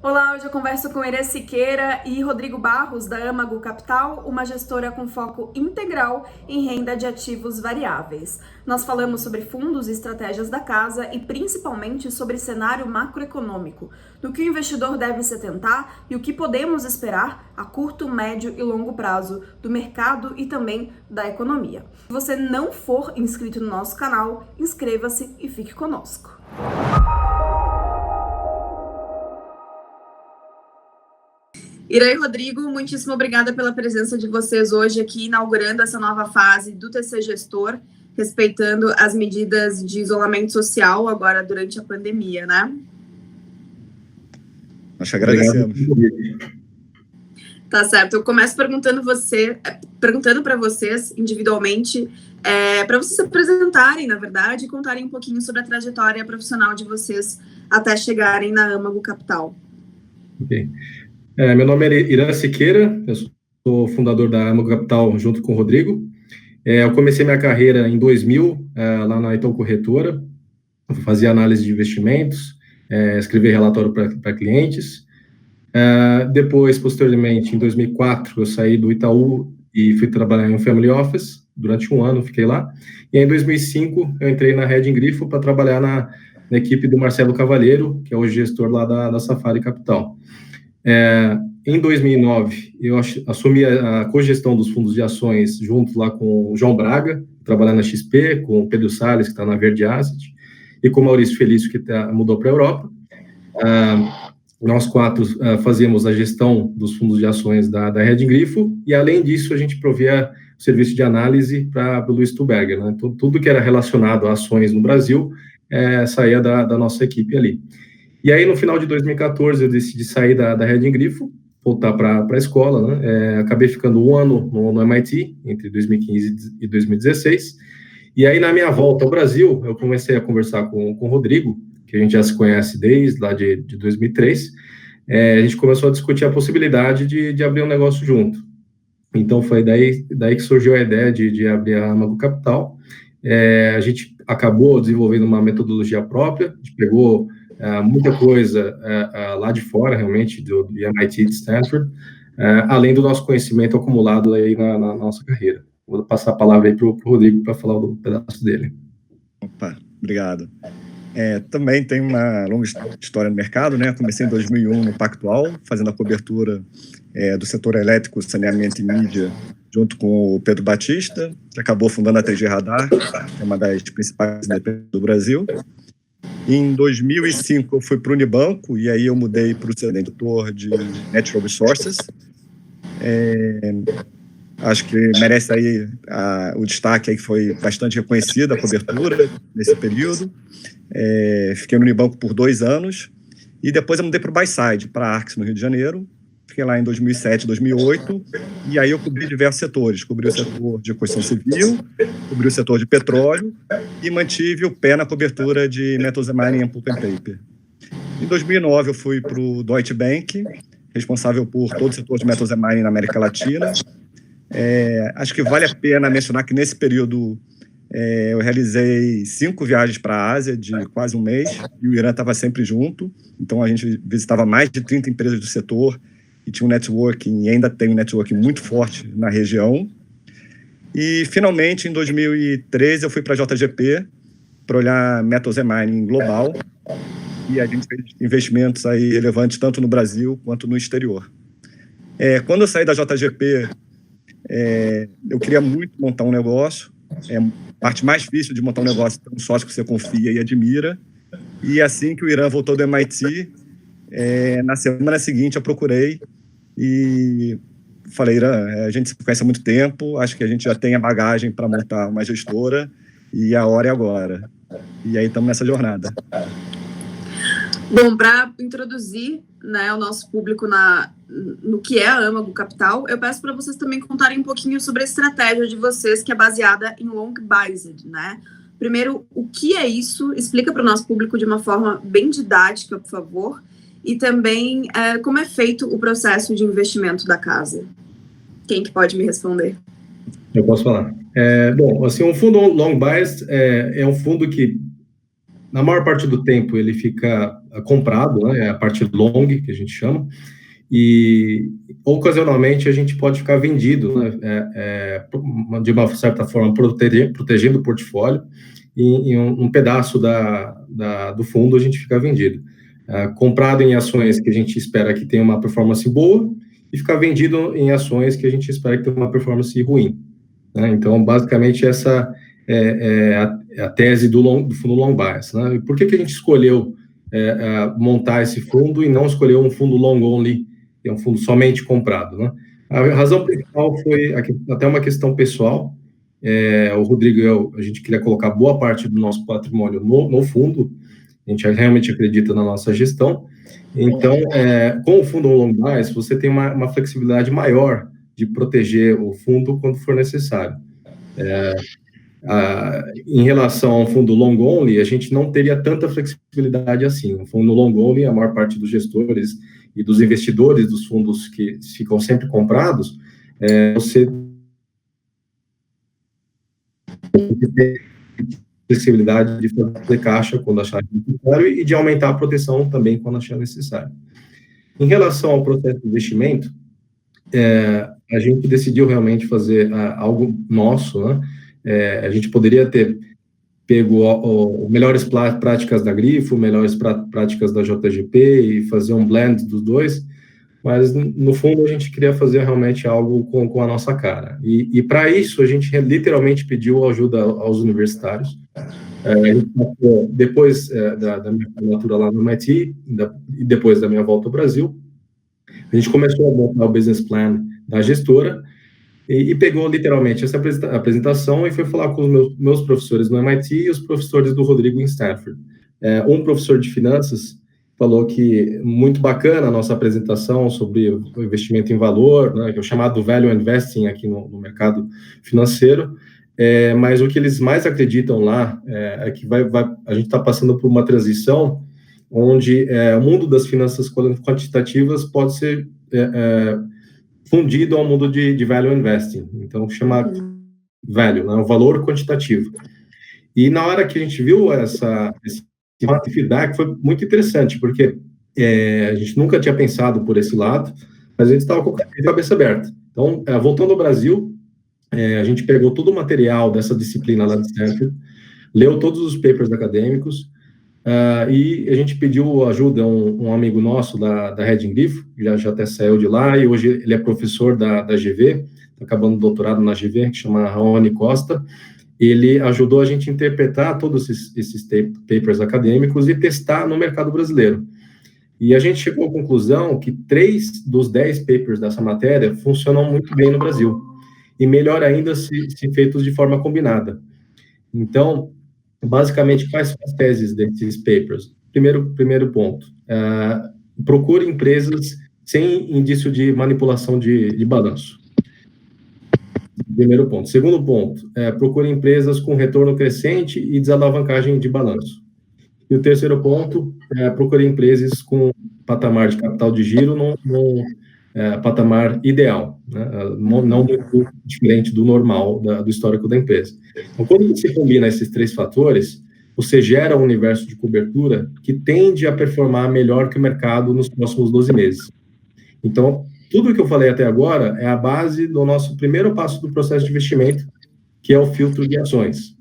Olá, hoje eu converso com Irã Siqueira e Rodrigo Barros, da Âmago Capital, uma gestora com foco integral em renda de ativos variáveis. Nós falamos sobre fundos e estratégias da casa e principalmente sobre cenário macroeconômico, do que o investidor deve se atentar e o que podemos esperar a curto, médio e longo prazo do mercado e também da economia. Se você não for inscrito no nosso canal, inscreva-se e fique conosco. Ira e Rodrigo, muitíssimo obrigada pela presença de vocês hoje aqui, inaugurando essa nova fase do TC Gestor, respeitando as medidas de isolamento social agora durante a pandemia, né? Nós agradecemos. Tá certo. Eu começo perguntando para vocês individualmente, para vocês se apresentarem, na verdade, e contarem um pouquinho sobre a trajetória profissional de vocês até chegarem na Âmago Capital. Ok. Meu nome é Irã Siqueira, eu sou fundador da Âmago Capital junto com o Rodrigo. Eu comecei minha carreira em 2000, lá na Itaú Corretora. Eu fazia análise de investimentos, escrevia relatório para clientes. Depois, posteriormente, em 2004, eu saí do Itaú e fui trabalhar em um family office. Durante um ano, fiquei lá. E em 2005, eu entrei na Rede Grifo para trabalhar na equipe do Marcelo Cavalheiro, que é o gestor lá da Safari Capital. Em 2009, eu assumi a cogestão dos fundos de ações junto lá com o João Braga, trabalhando na XP, com o Pedro Salles, que está na Verde Asset, e com o Maurício Felício, que mudou para a Europa. Nós quatro fazíamos a gestão dos fundos de ações da Rede Grifo, e além disso, a gente provia o serviço de análise para o Luiz Stuberger, né? Tudo que era relacionado a ações no Brasil saía da nossa equipe ali. E aí, no final de 2014, eu decidi sair da Rede Grifo, voltar para a escola, né? Acabei ficando um ano no MIT, entre 2015 e 2016. E aí, na minha volta ao Brasil, eu comecei a conversar com o Rodrigo, que a gente já se conhece desde lá de 2003. A gente começou a discutir a possibilidade de abrir um negócio junto. Então, foi daí que surgiu a ideia de abrir a Âmago Capital. A gente acabou desenvolvendo uma metodologia própria, a gente pegou muita coisa lá de fora, realmente, do MIT de Stanford, além do nosso conhecimento acumulado aí na nossa carreira. Vou passar a palavra aí para o Rodrigo para falar do pedaço dele. Opa, obrigado. Também tem uma longa história no mercado, né? Comecei em 2001 no Pactual, fazendo a cobertura do setor elétrico, saneamento e mídia, junto com o Pedro Batista, que acabou fundando a 3G Radar, que é uma das principais independentes do Brasil. Em 2005, eu fui para o Unibanco, e aí eu mudei para o setor de Natural Resources. Acho que merece aí o destaque aí, que foi bastante reconhecida a cobertura nesse período. Fiquei no Unibanco por 2 anos, e depois eu mudei para o Buyside, para a Arx, no Rio de Janeiro. Fiquei lá em 2007, 2008, e aí eu cobri diversos setores. Cobri o setor de construção civil, cobri o setor de petróleo e mantive o pé na cobertura de Metals and Mining and Pulp and Paper. Em 2009, eu fui para o Deutsche Bank, responsável por todo o setor de Metals and Mining na América Latina. Acho que vale a pena mencionar que nesse período eu realizei 5 viagens para a Ásia de quase um mês, e o Irã estava sempre junto, então a gente visitava mais de 30 empresas do setor, e tinha um networking, e ainda tem um networking muito forte na região. E, finalmente, em 2013, eu fui para a JGP para olhar Metals and Mining global, e a gente fez investimentos aí relevantes tanto no Brasil quanto no exterior. Quando eu saí da JGP, eu queria muito montar um negócio. A parte mais difícil de montar um negócio é ter um sócio que você confia e admira. E assim que o Irã voltou do MIT, na semana seguinte eu procurei e falei: Irã, a gente se conhece há muito tempo, acho que a gente já tem a bagagem para montar uma gestora e a hora é agora. E aí estamos nessa jornada. Bom, para introduzir, né, o nosso público no que é a Âmago Capital, eu peço para vocês também contarem um pouquinho sobre a estratégia de vocês, que é baseada em long biased, né? Primeiro, o que é isso? Explica para o nosso público de uma forma bem didática, por favor. E também como é feito o processo de investimento da casa. Quem que pode me responder? Eu posso falar. Bom, assim, um fundo long biased é um fundo que na maior parte do tempo, ele fica comprado, né? É a parte long, que a gente chama, e ocasionalmente a gente pode ficar vendido, né? De uma certa forma, protegendo o portfólio, e em um pedaço do fundo a gente fica vendido. Comprado em ações que a gente espera que tenha uma performance boa, e ficar vendido em ações que a gente espera que tenha uma performance ruim, né? Então, basicamente, essa é a tese do fundo long bias, né? E por que a gente escolheu montar esse fundo e não escolheu um fundo long only, que é um fundo somente comprado, né? A razão principal foi até uma questão pessoal. O Rodrigo e eu, a gente queria colocar boa parte do nosso patrimônio no fundo. A gente realmente acredita na nossa gestão. Então, com o fundo long bias, você tem uma flexibilidade maior de proteger o fundo quando for necessário. Em relação ao fundo long only, a gente não teria tanta flexibilidade assim. O fundo long only, a maior parte dos gestores e dos investidores dos fundos que ficam sempre comprados, você tem flexibilidade de fazer caixa quando achar necessário e de aumentar a proteção também quando achar necessário. Em relação ao processo de investimento, a gente decidiu realmente fazer algo nosso, né? A gente poderia ter pego melhores práticas da Grifo, melhores práticas da JGP e fazer um blend dos dois, mas no fundo a gente queria fazer realmente algo com a nossa cara. E para isso a gente literalmente pediu ajuda aos universitários. Depois da minha formatura lá no MIT e depois da minha volta ao Brasil, a gente começou a montar o business plan da gestora e pegou literalmente essa apresentação e foi falar com os meus professores no MIT e os professores do Rodrigo em Stanford. Um professor de finanças falou que muito bacana a nossa apresentação sobre o investimento em valor, né, que é o chamado value investing aqui no mercado financeiro, mas o que eles mais acreditam lá é que a gente está passando por uma transição onde o mundo das finanças quantitativas pode ser fundido ao mundo de value investing, então chama value, né, o valor quantitativo. E na hora que a gente viu esse feedback, foi muito interessante, porque a gente nunca tinha pensado por esse lado, mas a gente estava com a cabeça aberta. Então, voltando ao Brasil, a gente pegou todo o material dessa disciplina lá de Stanford, leu todos os papers acadêmicos, e a gente pediu ajuda a um amigo nosso da Redding Grifo, que já até saiu de lá, e hoje ele é professor da GV, está acabando o doutorado na GV, que chama Raoni Costa. Ele ajudou a gente a interpretar todos esses papers acadêmicos e testar no mercado brasileiro. E a gente chegou à conclusão que 3 dos 10 papers dessa matéria funcionam muito bem no Brasil, e melhor ainda se feitos de forma combinada. Então, basicamente, quais são as teses desses papers? Primeiro ponto, procure empresas sem indício de manipulação de balanço. Primeiro ponto. Segundo ponto, procure empresas com retorno crescente e desalavancagem de balanço. E o terceiro ponto, procure empresas com patamar de capital de giro no patamar ideal, né? Não muito diferente do normal, do histórico da empresa. Então, quando você combina esses 3 fatores, você gera um universo de cobertura que tende a performar melhor que o mercado nos próximos 12 meses. Então, tudo que eu falei até agora é a base do nosso primeiro passo do processo de investimento, que é o filtro de ações,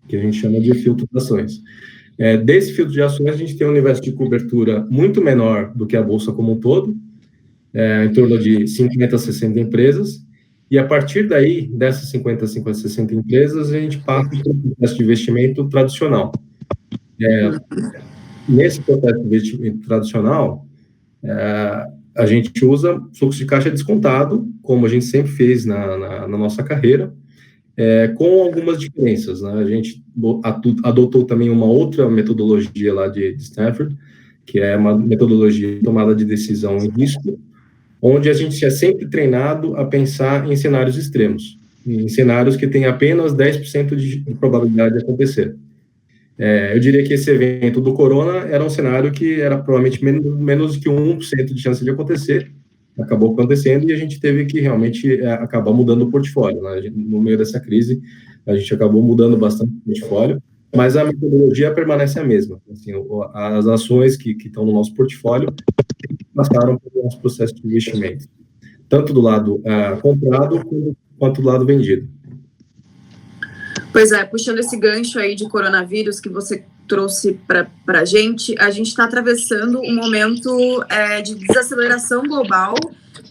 que a gente chama de filtro de ações. Desse filtro de ações, a gente tem um universo de cobertura muito menor do que a Bolsa como um todo, em torno de 50 a 60 empresas, e a partir daí, dessas 50 a 60 empresas, a gente passa para o processo de investimento tradicional. Nesse processo de investimento tradicional, a gente usa fluxo de caixa descontado, como a gente sempre fez na nossa carreira, com algumas diferenças, né? A gente adotou também uma outra metodologia lá de Stanford, que é uma metodologia de tomada de decisão em risco, onde a gente é sempre treinado a pensar em cenários extremos, em cenários que têm apenas 10% de probabilidade de acontecer. Eu diria que esse evento do corona era um cenário que era provavelmente menos que 1% de chance de acontecer, acabou acontecendo e a gente teve que realmente acabar mudando o portfólio, né? No meio dessa crise, a gente acabou mudando bastante o portfólio, mas a metodologia permanece a mesma. Assim, as ações que estão no nosso portfólio passaram pelo nosso processo de investimento, tanto do lado comprado quanto do lado vendido. Pois é, puxando esse gancho aí de coronavírus que você trouxe para a gente está atravessando um momento de desaceleração global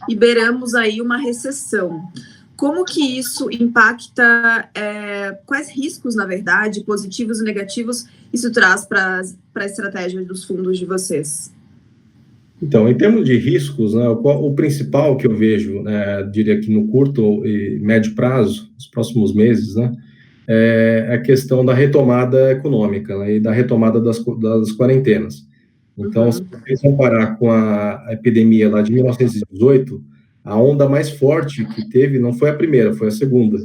e beiramos aí uma recessão. Como que isso impacta, quais riscos, na verdade, positivos e negativos, isso traz para a estratégia dos fundos de vocês? Então, em termos de riscos, né, o principal que eu vejo, diria que no curto e médio prazo, nos próximos meses, né, é a questão da retomada econômica, né, e da retomada das quarentenas. Então, se você comparar com a epidemia lá de 1918, a onda mais forte que teve não foi a primeira, foi a segunda.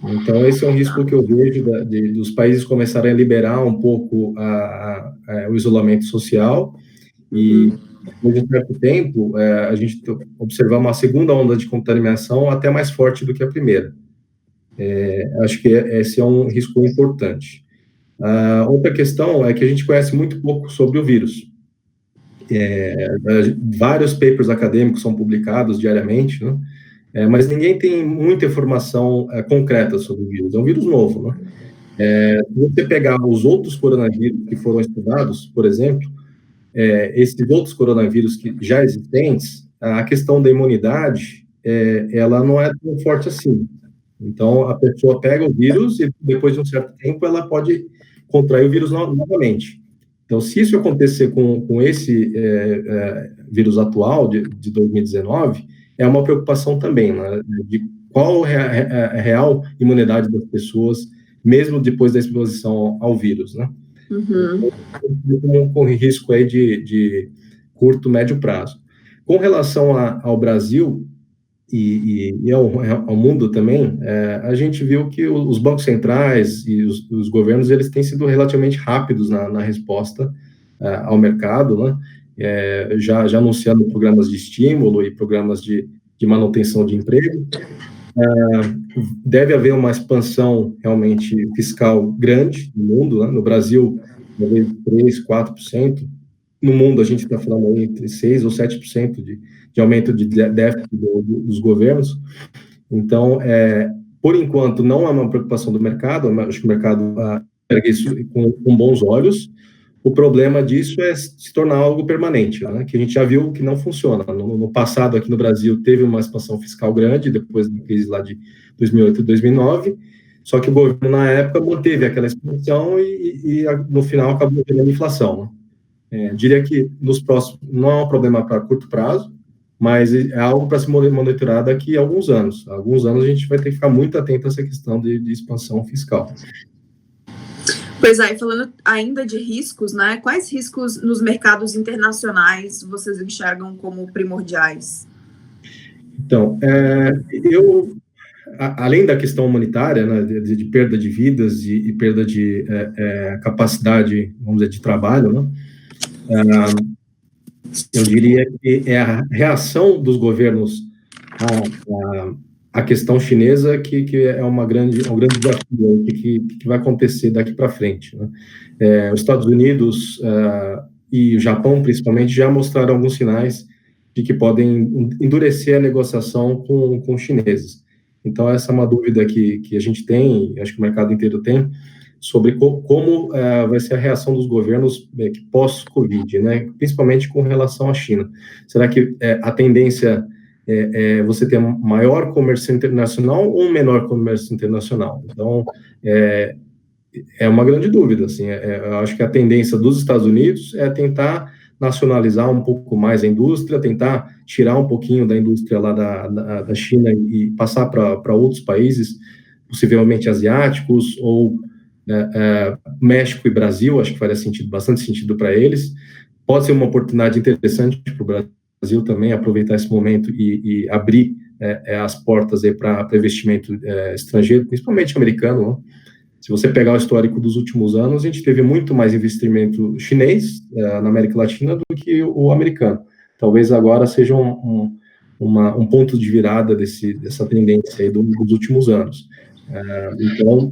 Então, esse é um risco que eu vejo dos países começarem a liberar um pouco o isolamento social e, depois de um certo tempo, a gente observar uma segunda onda de contaminação até mais forte do que a primeira. Acho que esse é um risco importante. Outra questão é que a gente conhece muito pouco sobre o vírus. Vários papers acadêmicos são publicados diariamente, né? Mas ninguém tem muita informação concreta sobre o vírus. É um vírus novo, né? Se você pegar os outros coronavírus que foram estudados, por exemplo, esses outros coronavírus que já existentes, a questão da imunidade, ela não é tão forte assim. Então, a pessoa pega o vírus e, depois de um certo tempo, ela pode contrair o vírus novamente. Então, se isso acontecer com esse vírus atual, de 2019, é uma preocupação também, né, de qual é a real imunidade das pessoas, mesmo depois da exposição ao vírus, né? Com risco aí de curto, médio prazo. Com relação ao Brasil e ao mundo também, a gente viu que os bancos centrais e os governos, eles têm sido relativamente rápidos na resposta ao mercado, né? Já anunciando programas de estímulo e programas de manutenção de emprego. Deve haver uma expansão realmente fiscal grande no mundo, né? No Brasil, talvez 3%, 4%. No mundo, a gente está falando aí entre 6% ou 7% de aumento de déficit dos governos. Então, por enquanto, não é uma preocupação do mercado. Acho que o mercado pega isso com bons olhos. O problema disso é se tornar algo permanente, né? Que a gente já viu que não funciona. No passado, aqui no Brasil, teve uma expansão fiscal grande, depois da crise lá de 2008 e 2009, só que o governo, na época, manteve aquela expansão e no final, acabou tendo a inflação, né? Diria que nos próximos, não é um problema para curto prazo, mas é algo para se monitorar daqui a alguns anos. Há alguns anos a gente vai ter que ficar muito atento a essa questão de expansão fiscal. Pois é, e falando ainda de riscos, né? Quais riscos nos mercados internacionais vocês enxergam como primordiais? Então, além da questão humanitária, né, de perda de vidas e perda de capacidade, vamos dizer, de trabalho, né? Eu diria que é a reação dos governos à questão chinesa que é um grande desafio, que vai acontecer daqui para frente, né? Os Estados Unidos e o Japão, principalmente, já mostraram alguns sinais de que podem endurecer a negociação com os chineses. Então, essa é uma dúvida que a gente tem, acho que o mercado inteiro tem, sobre como vai ser a reação dos governos pós-Covid, né? Principalmente com relação à China. Será que a tendência é você ter um maior comércio internacional ou um menor comércio internacional? Então, é uma grande dúvida, assim. Eu acho que a tendência dos Estados Unidos é tentar nacionalizar um pouco mais a indústria, tentar tirar um pouquinho da indústria lá da China e passar para outros países, possivelmente asiáticos, ou México e Brasil. Acho que faria bastante sentido para eles. Pode ser uma oportunidade interessante para o Brasil também, aproveitar esse momento e abrir as portas para investimento estrangeiro, principalmente americano, né? Se você pegar o histórico dos últimos anos, a gente teve muito mais investimento chinês na América Latina do que o americano. Talvez agora seja um ponto de virada dessa tendência aí dos últimos anos. Então,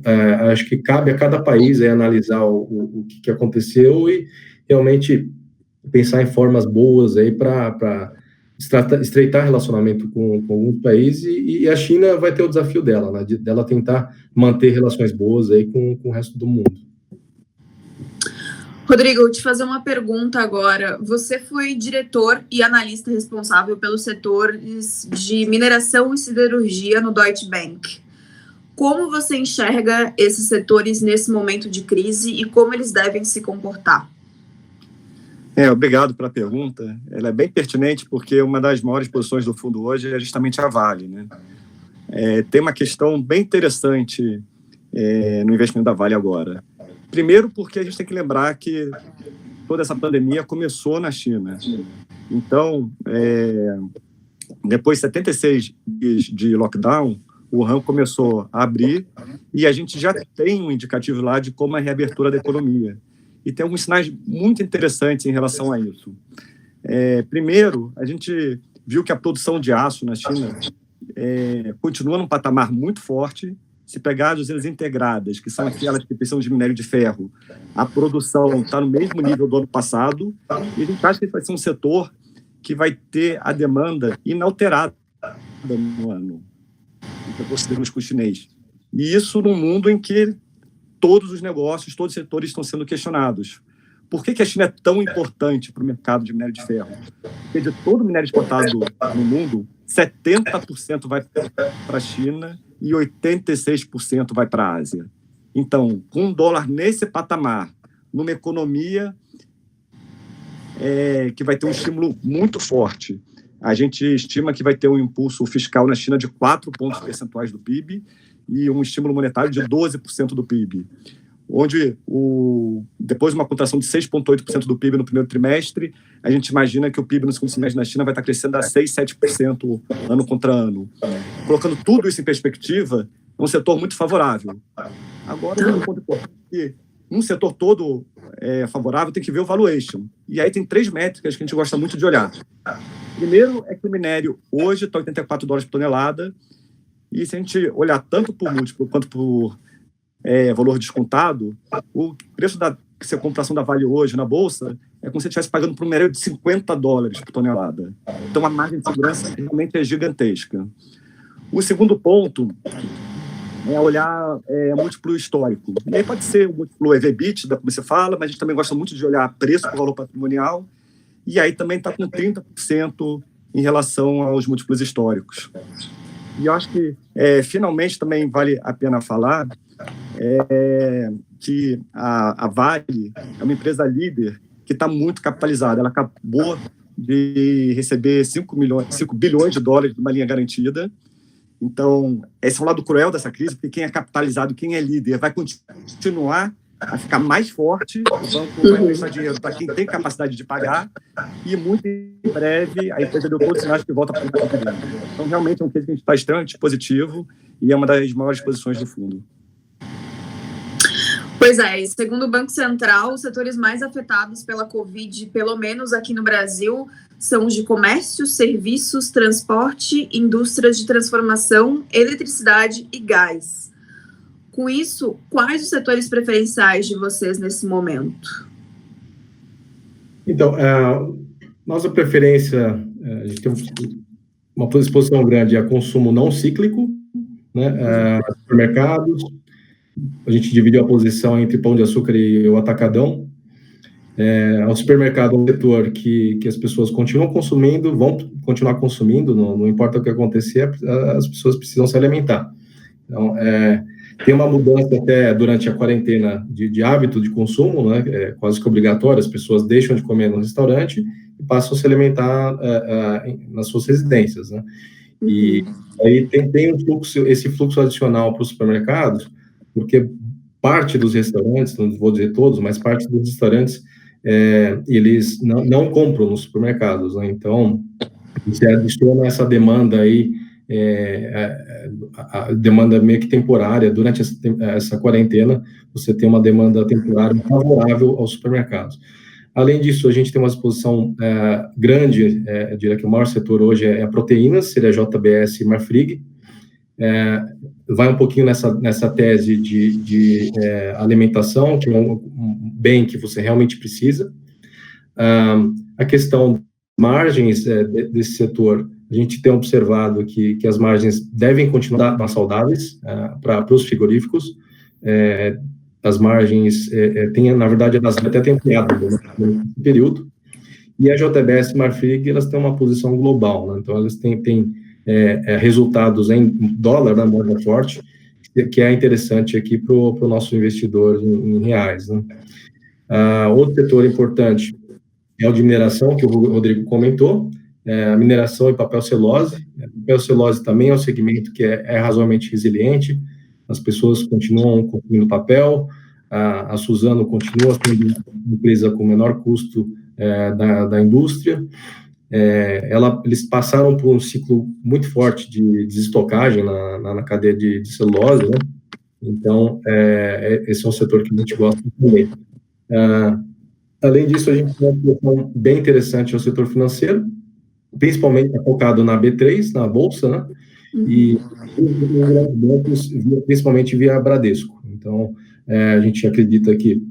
acho que cabe a cada país analisar o que aconteceu e realmente pensar em formas boas aí para estreitar relacionamento com alguns países, e a China vai ter o desafio dela, né, dela tentar manter relações boas aí com o resto do mundo. Rodrigo, eu vou te fazer uma pergunta agora. Você foi diretor e analista responsável pelos setores de mineração e siderurgia no Deutsche Bank. Como você enxerga esses setores nesse momento de crise e como eles devem se comportar? Obrigado pela pergunta. Ela é bem pertinente porque uma das maiores posições do fundo hoje é justamente a Vale, né? Tem uma questão bem interessante no investimento da Vale agora. Primeiro, porque a gente tem que lembrar que toda essa pandemia começou na China. Então, depois de 76 dias de lockdown, o Wuhan começou a abrir e a gente já tem um indicativo lá de como é a reabertura da economia. E tem alguns sinais muito interessantes em relação a isso. Primeiro, a gente viu que a produção de aço na China continua num patamar muito forte. Se pegar as usinas integradas, que são aquelas que precisam de minério de ferro, a produção está no mesmo nível do ano passado, e a gente acha que vai ser um setor que vai ter a demanda inalterada no ano, considerando com o chinês. E isso num mundo em que todos os negócios, todos os setores estão sendo questionados. Por que a China é tão importante para o mercado de minério de ferro? Porque de todo o minério exportado no mundo, 70% vai para a China e 86% vai para a Ásia. Então, com um dólar nesse patamar, numa economia que vai ter um estímulo muito forte, a gente estima que vai ter um impulso fiscal na China de 4 pontos percentuais do PIB e um estímulo monetário de 12% do PIB, onde depois de uma contração de 6,8% do PIB no primeiro trimestre, a gente imagina que o PIB no segundo semestre na China vai estar crescendo a 6%, 7% ano contra ano. Colocando tudo isso em perspectiva, é um setor muito favorável. Agora, um ponto importante é que um setor todo favorável tem que ver o valuation. E aí tem 3 métricas que a gente gosta muito de olhar. Primeiro é que o minério hoje está $84 por tonelada, e se a gente olhar tanto por múltiplo quanto por valor descontado, o preço da compração da Vale hoje na Bolsa é como se você estivesse pagando por um minério de $50 por tonelada. Então, a margem de segurança realmente é gigantesca. O segundo ponto é olhar múltiplo histórico. E aí pode ser o múltiplo EV/EBITDA, como você fala, mas a gente também gosta muito de olhar preço por valor patrimonial, e aí também está com 30% em relação aos múltiplos históricos. E eu acho que, finalmente, também vale a pena falar que a Vale é uma empresa líder que está muito capitalizada. Ela acabou de receber 5 bilhões de dólares de uma linha garantida. Então, esse é um lado cruel dessa crise, porque quem é capitalizado, quem é líder, vai continuar a ficar mais forte, o banco vai prestar dinheiro para quem tem capacidade de pagar, e muito em breve a empresa deu todos os sinais que volta para o mercado. Então, realmente é um case que a gente está extremamente positivo e é uma das maiores posições do fundo. Pois é, e segundo o Banco Central, os setores mais afetados pela Covid, pelo menos aqui no Brasil, são os de comércio, serviços, transporte, indústrias de transformação, eletricidade e gás. Com isso, quais os setores preferenciais de vocês nesse momento? Então, nossa preferência, a gente tem uma exposição grande a consumo não cíclico, né, supermercados. A gente dividiu a posição entre Pão de Açúcar e o Atacadão. O supermercado é um setor que as pessoas continuam consumindo, vão continuar consumindo, não importa o que acontecer, as pessoas precisam se alimentar. Então, tem uma mudança até durante a quarentena de hábito de consumo, né, quase que obrigatório, as pessoas deixam de comer no restaurante e passam a se alimentar nas suas residências, né? E aí tem esse fluxo adicional para os supermercados, porque parte dos restaurantes, não vou dizer todos, mas parte dos restaurantes, eles não compram nos supermercados, né? Então, você adiciona essa demanda aí, a demanda meio que temporária. Durante essa quarentena, você tem uma demanda temporária favorável aos supermercados. Além disso, a gente tem uma exposição grande, eu diria que o maior setor hoje é a proteínas, seria JBS e Marfrig. vai um pouquinho nessa tese de alimentação, que é um bem que você realmente precisa. A questão das margens desse setor, a gente tem observado que as margens devem continuar saudáveis para os frigoríficos. As margens, na verdade, elas até têm ampliado no período, e a JBS Marfrig, elas têm uma posição global, né? Então elas têm resultados em dólar, na moeda forte, que é interessante aqui para o nosso investidor em reais, né? Outro setor importante é o de mineração, que o Rodrigo comentou, a mineração e papel celulose. Papel celulose também é um segmento que é razoavelmente resiliente, as pessoas continuam consumindo papel, a Suzano continua sendo uma empresa com menor custo da indústria. Eles passaram por um ciclo muito forte de desestocagem na cadeia de celulose, né? Então, esse é um setor que a gente gosta também. Além disso, a gente tem uma questão bem interessante no setor financeiro, principalmente focado na B3, na Bolsa, né? E os bancos, principalmente via Bradesco. Então, a gente acredita que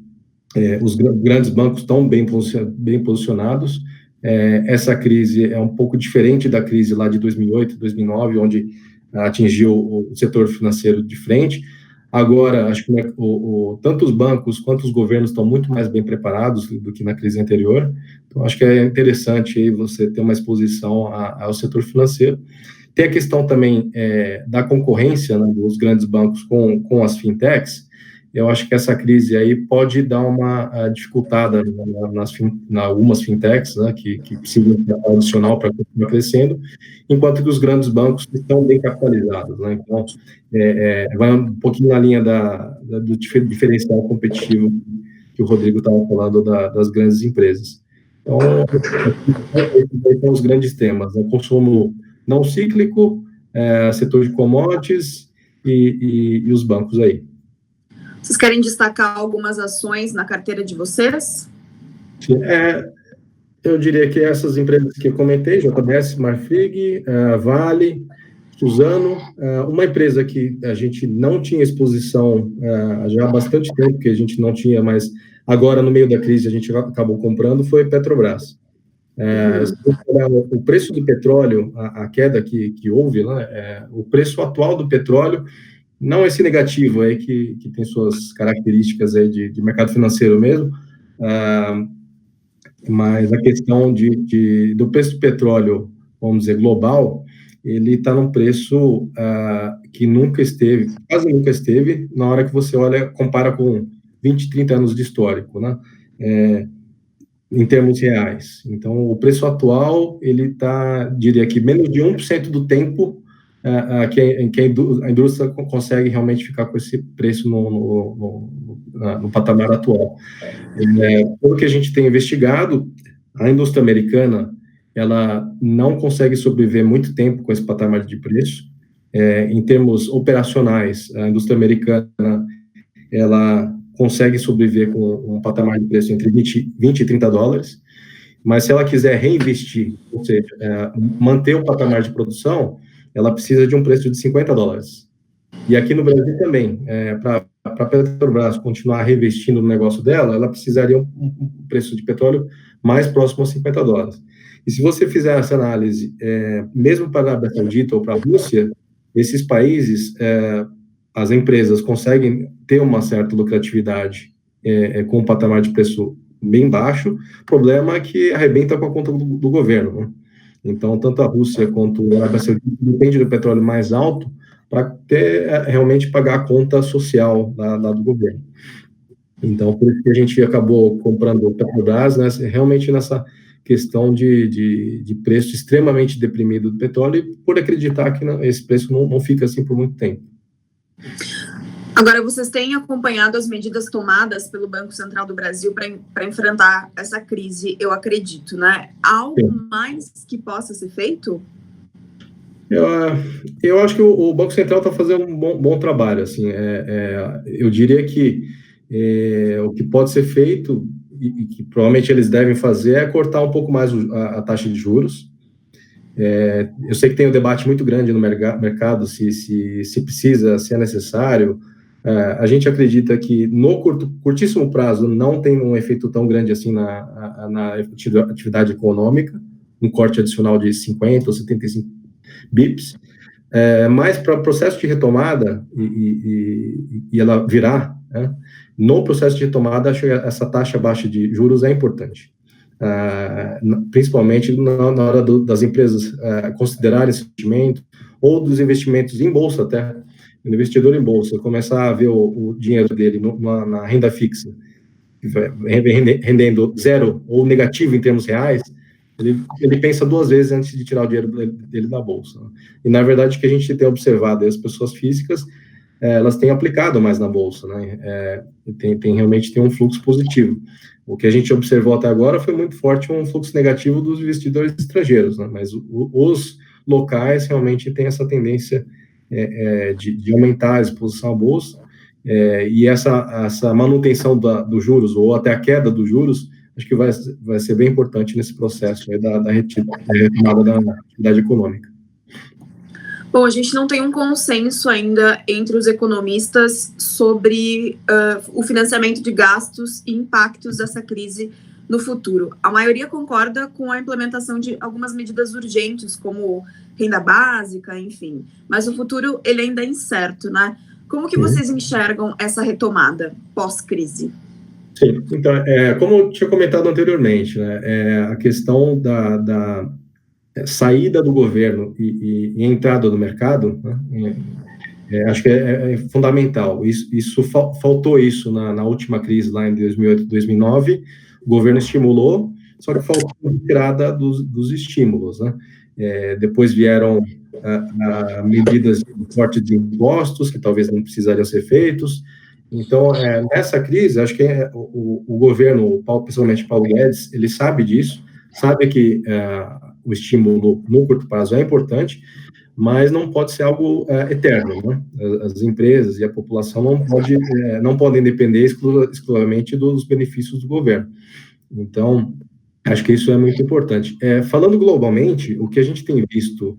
os grandes bancos estão bem posicionados. Essa crise é um pouco diferente da crise lá de 2008, 2009, onde atingiu o setor financeiro de frente. Agora, acho que tanto os bancos quanto os governos estão muito mais bem preparados do que na crise anterior. Então, acho que é interessante aí você ter uma exposição ao setor financeiro. Tem a questão também da concorrência, né, dos grandes bancos com as fintechs. Eu acho que essa crise aí pode dar uma dificultada em algumas fintechs, né, que precisam de capital adicional para continuar crescendo, enquanto que os grandes bancos estão bem capitalizados, né? Então, vai um pouquinho na linha do diferencial competitivo que o Rodrigo estava falando das grandes empresas. Então, esses são os grandes temas, né? Consumo não cíclico, setor de commodities e os bancos aí. Vocês querem destacar algumas ações na carteira de vocês? Sim, eu diria que essas empresas que eu comentei, JBS, Marfrig, Vale, Suzano, uma empresa que a gente não tinha exposição já há bastante tempo, que a gente não tinha, mas agora no meio da crise a gente acabou comprando, foi Petrobras. O preço do petróleo, a queda que houve, né, o preço atual do petróleo, não esse negativo aí que tem suas características aí de mercado financeiro mesmo, mas a questão do preço do petróleo, vamos dizer, global, ele está num preço que quase nunca esteve, na hora que você compara com 20, 30 anos de histórico, né? Em termos reais. Então, o preço atual, ele está, diria que menos de 1% do tempo que a indústria consegue realmente ficar com esse preço no patamar atual. Pelo que a gente tem investigado, a indústria americana, ela não consegue sobreviver muito tempo com esse patamar de preço. Em termos operacionais, a indústria americana, ela consegue sobreviver com um patamar de preço entre 20 e 30 dólares, mas se ela quiser reinvestir, ou seja, manter o patamar de produção, ela precisa de um preço de 50 dólares. E aqui no Brasil também, para a Petrobras continuar reinvestindo no negócio dela, ela precisaria um preço de petróleo mais próximo a 50 dólares. E se você fizer essa análise, mesmo para a Arábia Saudita ou para a Rússia, esses países, as empresas conseguem ter uma certa lucratividade com um patamar de preço bem baixo. O problema é que arrebenta com a conta do governo, né? Então, tanto a Rússia quanto a Arábia Saudita depende do petróleo mais alto para realmente pagar a conta social lá do governo. Então, por isso que a gente acabou comprando o Petrobras, né, realmente nessa questão de preço extremamente deprimido do petróleo, e por acreditar que esse preço não fica assim por muito tempo. Agora, vocês têm acompanhado as medidas tomadas pelo Banco Central do Brasil para enfrentar essa crise, eu acredito, né? Algo mais que possa ser feito? Eu acho que o Banco Central está fazendo um bom trabalho. Assim, eu diria que o que pode ser feito, e que provavelmente eles devem fazer, é cortar um pouco mais a taxa de juros. Eu sei que tem um debate muito grande no mercado se precisa, se é necessário. A gente acredita que no curtíssimo prazo não tem um efeito tão grande assim na atividade econômica, um corte adicional de 50 ou 75 bips, mas para o processo de retomada e ela virar, né, no processo de retomada, acho que essa taxa baixa de juros é importante. Principalmente na hora das empresas considerarem esse investimento, ou dos investimentos em bolsa até, o investidor em bolsa, começar a ver o dinheiro dele na renda fixa, rendendo zero ou negativo em termos reais, ele pensa duas vezes antes de tirar o dinheiro dele da bolsa. E, na verdade, o que a gente tem observado é as pessoas físicas, elas têm aplicado mais na bolsa, né? Realmente tem um fluxo positivo. O que a gente observou até agora foi muito forte um fluxo negativo dos investidores estrangeiros, né? Mas os locais realmente têm essa tendência de aumentar a exposição à bolsa, e essa manutenção dos juros, ou até a queda dos juros, acho que vai ser bem importante nesse processo aí da retomada da atividade econômica. Bom, a gente não tem um consenso ainda entre os economistas sobre o financiamento de gastos e impactos dessa crise no futuro. A maioria concorda com a implementação de algumas medidas urgentes, como renda básica, enfim. Mas o futuro, ele ainda é incerto, né? Como que vocês enxergam essa retomada pós-crise? Sim, então, como eu tinha comentado anteriormente, né, a questão da saída do governo e entrada do mercado, né, acho que é fundamental. Faltou isso na última crise, lá em 2008, 2009, o governo estimulou, só que faltou a retirada dos estímulos, né? Depois vieram medidas de corte de impostos, que talvez não precisariam ser feitos. Então, nessa crise, acho que o governo, principalmente Paulo Guedes, ele sabe disso, sabe que o estímulo no curto prazo é importante, mas não pode ser algo eterno, né? As empresas e a população não podem depender exclusivamente dos benefícios do governo. Então, acho que isso é muito importante. Falando globalmente, o que a gente tem visto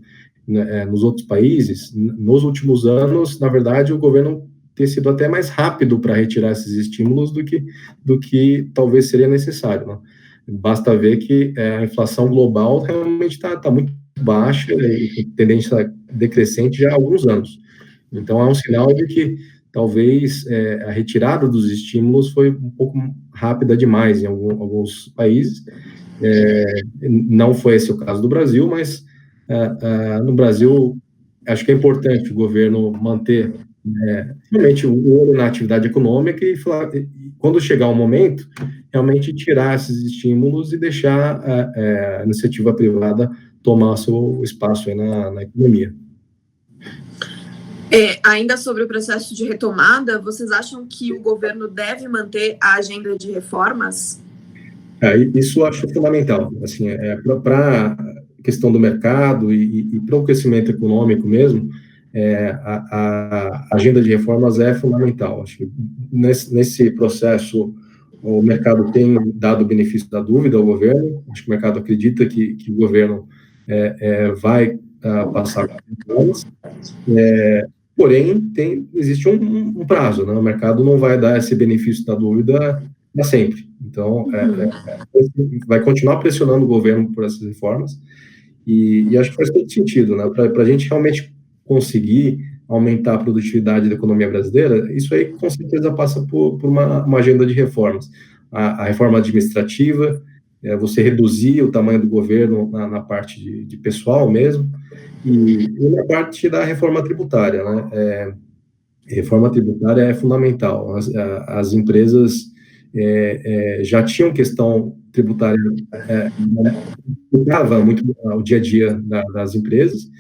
nos outros países, nos últimos anos, na verdade, o governo tem sido até mais rápido para retirar esses estímulos do que talvez seria necessário, né? Basta ver que a inflação global realmente está muito baixa e com tendência decrescente já há alguns anos. Então, é um sinal de que talvez a retirada dos estímulos foi um pouco rápida demais em alguns países. Não foi esse o caso do Brasil, mas no Brasil, acho que é importante o governo manter realmente o olho na atividade econômica e quando chegar o momento, realmente tirar esses estímulos e deixar a iniciativa privada tomar seu espaço aí na economia. Ainda sobre o processo de retomada, vocês acham que o governo deve manter a agenda de reformas? Isso eu acho fundamental, assim, para a questão do mercado e para o crescimento econômico mesmo, a agenda de reformas é fundamental. Acho que nesse processo o mercado tem dado o benefício da dúvida ao governo. Acho que o mercado acredita que o governo vai passar por reformas, porém existe um prazo, né? O mercado não vai dar esse benefício da dúvida para sempre. Então, vai continuar pressionando o governo por essas reformas e acho que faz todo sentido, né? Para a gente realmente conseguir aumentar a produtividade da economia brasileira, isso aí com certeza passa por uma agenda de reformas. A reforma administrativa, você reduzir o tamanho do governo na parte de pessoal mesmo, e na parte da reforma tributária, né? Reforma tributária é fundamental. As empresas já tinham questão tributária, complicava muito o dia a dia das empresas,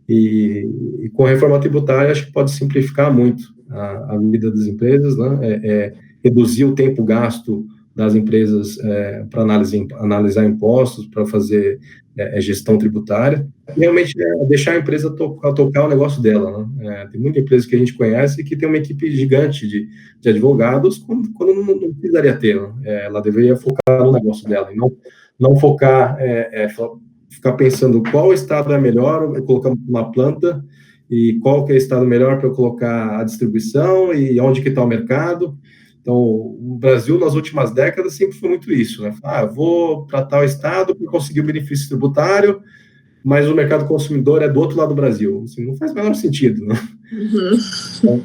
e com a reforma tributária acho que pode simplificar muito a vida das empresas, né? Reduzir o tempo gasto das empresas para analisar impostos, para fazer gestão tributária, e realmente deixar a empresa tocar o negócio dela, né? Tem muita empresa que a gente conhece que tem uma equipe gigante de advogados, quando não precisaria ter, né? Ela deveria focar no negócio dela, e não focar ficar pensando qual estado é melhor eu colocar uma planta e qual que é o estado melhor para eu colocar a distribuição e onde que está o mercado. Então, o Brasil, nas últimas décadas, sempre foi muito isso, né? Eu vou para tal estado para conseguir o benefício tributário, mas o mercado consumidor é do outro lado do Brasil. Assim, não faz o menor sentido, né? Então,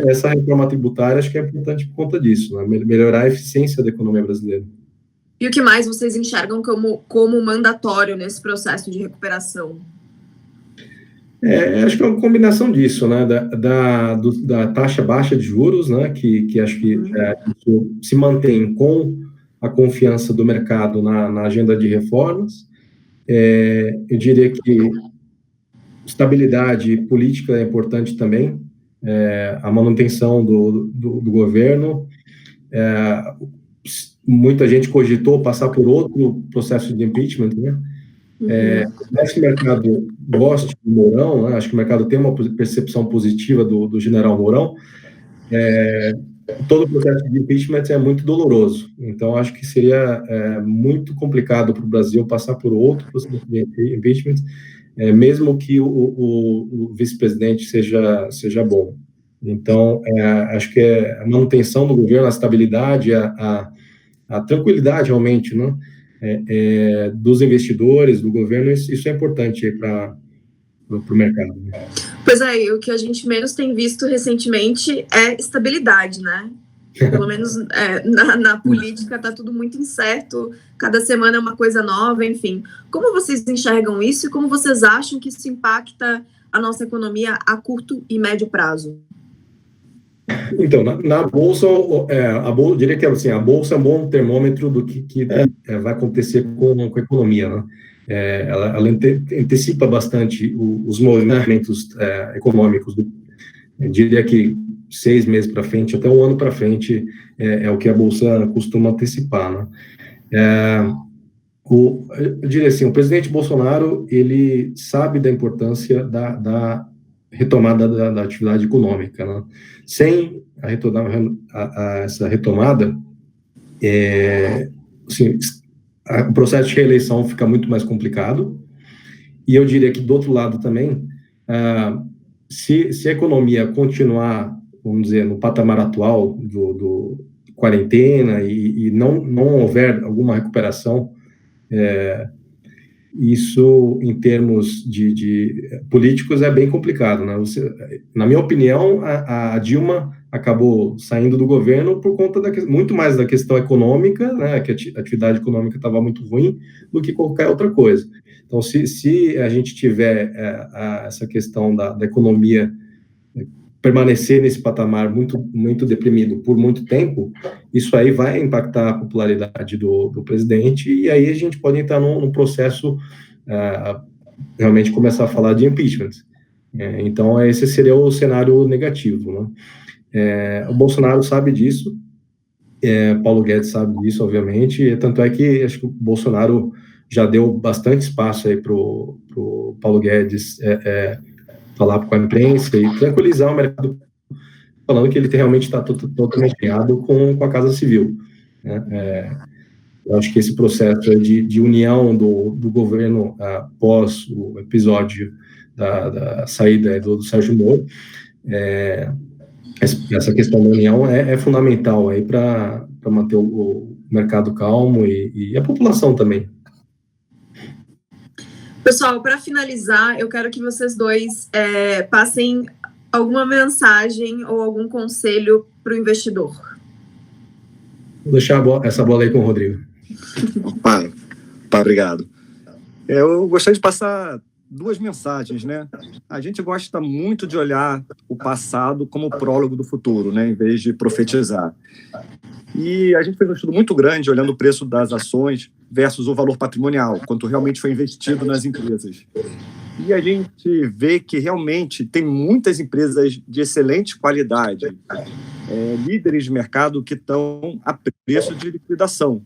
essa reforma tributária acho que é importante por conta disso, né? Melhorar a eficiência da economia brasileira. E o que mais vocês enxergam como mandatório nesse processo de recuperação? Acho que é uma combinação disso, né? Da taxa baixa de juros, né? Que acho que se mantém com a confiança do mercado na agenda de reformas. Eu diria que estabilidade política é importante também, a manutenção do governo. Muita gente cogitou passar por outro processo de impeachment, né? Acho que o mercado gosta do Mourão, né? Acho que o mercado tem uma percepção positiva do general Mourão. Todo o processo de impeachment é muito doloroso, então acho que seria muito complicado para o Brasil passar por outro processo de impeachment, mesmo que o vice-presidente seja bom. Então, acho que a manutenção do governo, a estabilidade, a tranquilidade realmente, né? Dos investidores, do governo, isso é importante para o mercado. Né? Pois é, o que a gente menos tem visto recentemente é estabilidade, né? Pelo menos na política está tudo muito incerto, cada semana é uma coisa nova, enfim. Como vocês enxergam isso e como vocês acham que isso impacta a nossa economia a curto e médio prazo? Então, na Bolsa, eu diria que assim, a Bolsa é um bom termômetro do que vai acontecer com a economia, né? Ela antecipa bastante os movimentos econômicos. Eu diria que 6 meses para frente, até um ano para frente, é o que a Bolsa costuma antecipar, né? Eu diria assim, o presidente Bolsonaro, ele sabe da importância da retomada da atividade econômica, né? Sem essa retomada, assim, o processo de reeleição fica muito mais complicado, e eu diria que, do outro lado também, se a economia continuar, vamos dizer, no patamar atual do quarentena e não houver alguma recuperação, isso, em termos de políticos, é bem complicado, né? Na minha opinião, a Dilma acabou saindo do governo por conta muito mais da questão econômica, né? Que a atividade econômica estava muito ruim, do que qualquer outra coisa. Então, se a gente tiver essa questão da economia permanecer nesse patamar muito, muito deprimido por muito tempo, isso aí vai impactar a popularidade do presidente, e aí a gente pode entrar num processo, realmente começar a falar de impeachment. Então, esse seria o cenário negativo, né? O Bolsonaro sabe disso, Paulo Guedes sabe disso, obviamente, tanto é que acho que o Bolsonaro já deu bastante espaço aí para o Paulo Guedes falar com a imprensa e tranquilizar o mercado, falando que ele realmente está totalmente alinhado com a Casa Civil, né? Eu acho que esse processo de união do governo após o episódio da saída do Sérgio Moro, essa questão da união é fundamental aí para manter o mercado calmo e a população também. Pessoal, para finalizar, eu quero que vocês dois passem alguma mensagem ou algum conselho para o investidor. Vou deixar essa bola aí com o Rodrigo. Opa, obrigado. Eu gostaria de passar 2 mensagens, né? A gente gosta muito de olhar o passado como prólogo do futuro, né? Em vez de profetizar. E a gente fez um estudo muito grande olhando o preço das ações versus o valor patrimonial, quanto realmente foi investido nas empresas. E a gente vê que realmente tem muitas empresas de excelente qualidade, líderes de mercado que estão a preço de liquidação.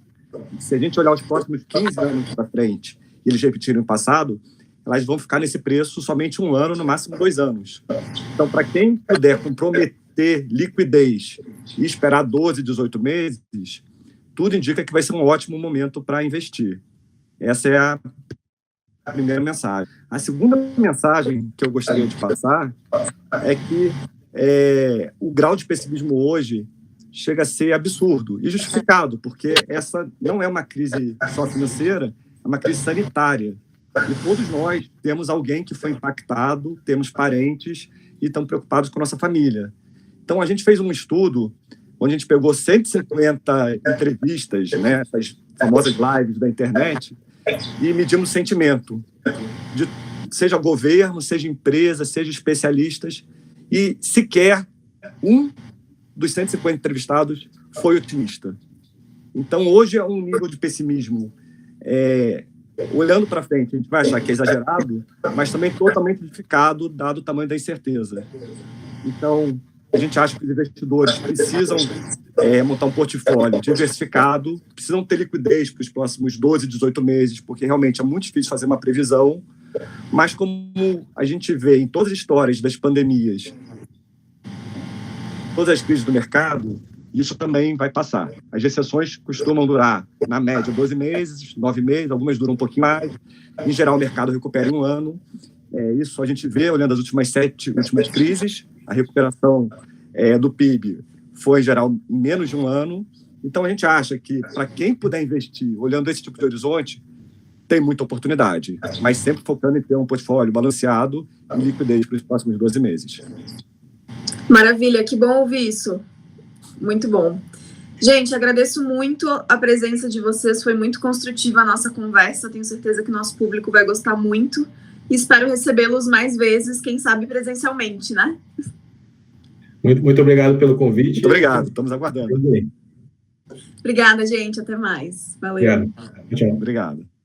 Se a gente olhar os próximos 15 anos para frente, e eles repetiram o passado, elas vão ficar nesse preço somente 1 ano, no máximo 2 anos. Então, para quem puder comprometer liquidez e esperar 12, 18 meses, tudo indica que vai ser um ótimo momento para investir. Essa é a primeira mensagem. A segunda mensagem que eu gostaria de passar é que o grau de pessimismo hoje chega a ser absurdo e justificado, porque essa não é uma crise só financeira, é uma crise sanitária. E todos nós temos alguém que foi impactado, temos parentes e estamos preocupados com a nossa família. Então, a gente fez um estudo onde a gente pegou 150 entrevistas, né, essas famosas lives da internet, e medimos o sentimento, seja governo, seja empresa, seja especialistas, e sequer um dos 150 entrevistados foi otimista. Então, hoje é um nível de pessimismo. Olhando para frente, a gente vai achar que é exagerado, mas também totalmente justificado, dado o tamanho da incerteza. Então, a gente acha que os investidores precisam montar um portfólio diversificado, precisam ter liquidez para os próximos 12, 18 meses, porque realmente é muito difícil fazer uma previsão, mas como a gente vê em todas as histórias das pandemias, todas as crises do mercado, isso também vai passar. As recessões costumam durar, na média, 12 meses, 9 meses, algumas duram um pouquinho mais. Em geral, o mercado recupera em um ano. Isso a gente vê olhando as últimas 7 crises. A recuperação do PIB foi, em geral, em menos de um ano. Então, a gente acha que, para quem puder investir, olhando esse tipo de horizonte, tem muita oportunidade, mas sempre focando em ter um portfólio balanceado e liquidez para os próximos 12 meses. Maravilha, que bom ouvir isso. Muito bom. Gente, agradeço muito a presença de vocês, foi muito construtiva a nossa conversa, tenho certeza que o nosso público vai gostar muito e espero recebê-los mais vezes, quem sabe presencialmente, né? Muito obrigado pelo convite. Muito obrigado, estamos aguardando. Obrigada, gente, até mais. Valeu. Obrigado. Tchau. Obrigado.